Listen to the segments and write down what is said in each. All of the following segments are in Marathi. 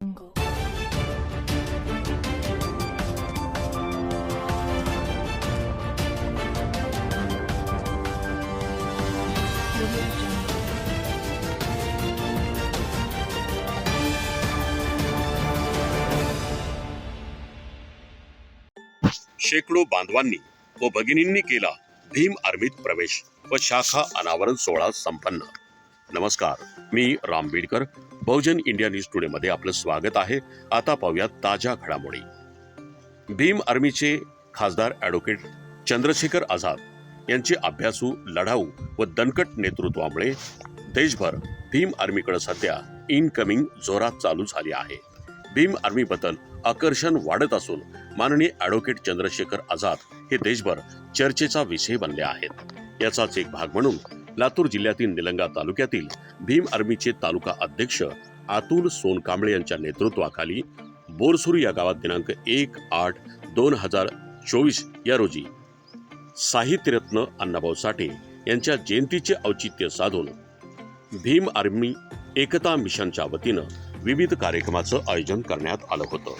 शेकडो बांधवांनी व भगिनींनी केला भीम आर्मीत प्रवेश व शाखा अनावरण सोहळा संपन्न। नमस्कार, मी राम बीडकर, बहुजन इंडिया न्यूज टुडे मध्ये आपलं स्वागत आहे। आता पाहूया ताज्या घडामोडी। भीम आर्मीचे खासदार ॲडव्होकेट चंद्रशेखर आझाद यांचे अभ्यासू, लढाऊ व दणकट नेतृत्वामुळे देशभर भीम आर्मीकडे सध्या इनकमिंग जोरात चालू झाली आहे। भीम आर्मी बद्दल आकर्षण वाढत असून माननीय ॲडव्होकेट चंद्रशेखर आझाद हे देशभर चर्चेचा विषय बनले आहेत। याचाच एक भाग म्हणून लातूर जिल्ह्यातील निलंगा तालुक्यातील भीम आर्मीचे तालुका अध्यक्ष अतुल सोनकांबळे यांच्या नेतृत्वाखाली बोरसुरी या गावात दिनांक 1/8/2024 या रोजी साहित्यरत्न अण्णाभाऊ साठे यांच्या जयंतीचे औचित्य साधून भीम आर्मी एकता मिशनच्या वतीनं विविध कार्यक्रमाचं आयोजन करण्यात आलं होतं।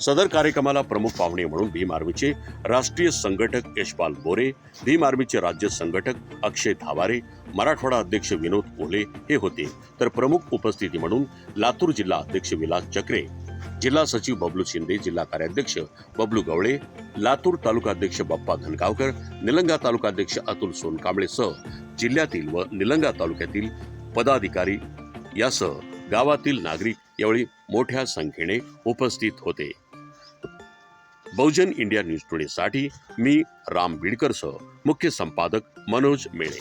सदर कार्यक्रमाला प्रमुख पाहुणे म्हणून भीम आर्मीचे राष्ट्रीय संघटक यशपाल बोरे, भीम आर्मीचे राज्य संघटक अक्षय धावारे, मराठवाडा अध्यक्ष विनोद ओले हे होते। तर प्रमुख उपस्थिती म्हणून लातूर जिल्हा अध्यक्ष विलास चक्रे, जिल्हा सचिव बबलू शिंदे, जिल्हा कार्याध्यक्ष बबलू गवळे, लातूर तालुका अध्यक्ष बाप्पा धनगावकर, निलंगा तालुका अध्यक्ष अतुल सोनकांबळे सह जिल्ह्यातील व निलंगा तालुक्यातील पदाधिकारी यासह गावातील नागरिक यावेळी मोठ्या संख्येने उपस्थित होते। बहुजन इंडिया न्यूज टुडे साठी मी राम बीडकर सह मुख्य संपादक मनोज मेळे।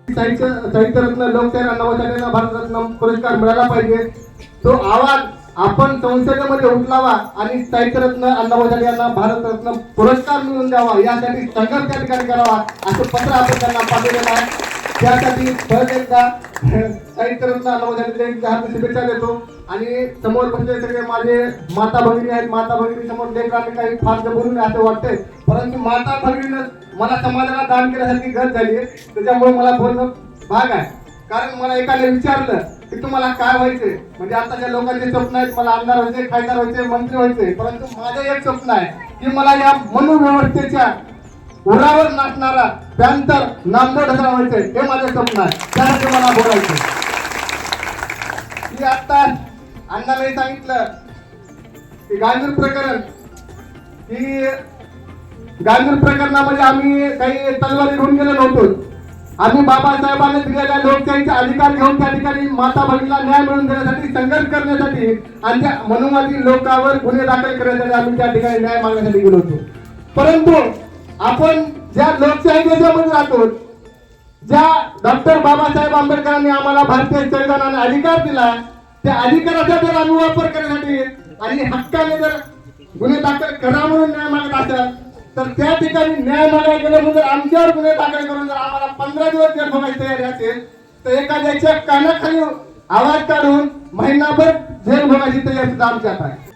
साहित्यरत्न लोकशाहीर अण्णाभाऊ साठेंना भारतरत्न पुरस्कार मिळाला पाहिजे, तो आवाज आपण संसदेमध्ये उठलावा आणि साहित्यरत्न अण्णाभाऊ साठे यांना भारतरत्न पुरस्कार मिळवून द्यावा, यासाठी संघर्ष त्या ठिकाणी करावा असं पत्र आपण त्यांना पाठवलेलं आहे। त्यासाठी परत एकदा साहित्यरत्न अण्णाभाऊ साठे यांच्या शुभेच्छा देतो। आणि समोर बसलेले सगळे माझे माता भगिनी आहेत, माता भगिनी समोर लेकरांनी काही फार बोलून असं वाटतंय, परंतु माता भगिनीनं मला समाजाला दान केल्यासारखी गरज झाली आहे, त्याच्यामुळे मला बोलणं भाग आहे। कारण मला एकाने विचारलं की तुम्हाला काय व्हायचंय, म्हणजे आताच्या लोकांचे स्वप्न आहेत मला आमदार व्हायचे, खासदार व्हायचे, मंत्री व्हायचे, परंतु माझं एक स्वप्न आहे की मला या मनोव्यवस्थेच्या उरावर नाचणारा पॅन्थर नामदेव ढसाळ व्हायचंय, हे माझं स्वप्न आहे। त्यासाठी मला बोलायचं की आता अण्णाने सांगितलं की गांजूर प्रकरणामध्ये आम्ही काही तलवारी घेऊन गेलो नव्हतो, आम्ही बाबासाहेबांनी दिलेल्या लोकशाहीचे अधिकार घेऊन त्या ठिकाणी माता भगिनीला न्याय मिळवून देण्यासाठी, संघर्ष करण्यासाठी आणि त्या मनुवादी लोकांवर गुन्हे दाखल करण्यासाठी आम्ही त्या ठिकाणी न्याय मागण्यासाठी गेलो होतो। परंतु आपण ज्या लोकशाही देशामध्ये राहतो, ज्या डॉक्टर बाबासाहेब आंबेडकरांनी आम्हाला भारतीय संविधानाने अधिकार दिला, त्या अधिकाराचा जर आम्ही वापर करण्यासाठी आणि हक्काने जर गुन्हे दाखल करा म्हणून न्याय मागत असाल तर त्या ठिकाणी न्याय मागायला गेल्यानंतर आमच्यावर गुन्हे दाखल करून जर आम्हाला 15 दिवस जेल भोगायची तयारी असेल तर एखाद्याच्या कानाखाली आवाज काढून महिनाभर जेल भोगायची तयारी सुद्धा आमच्यात आहे।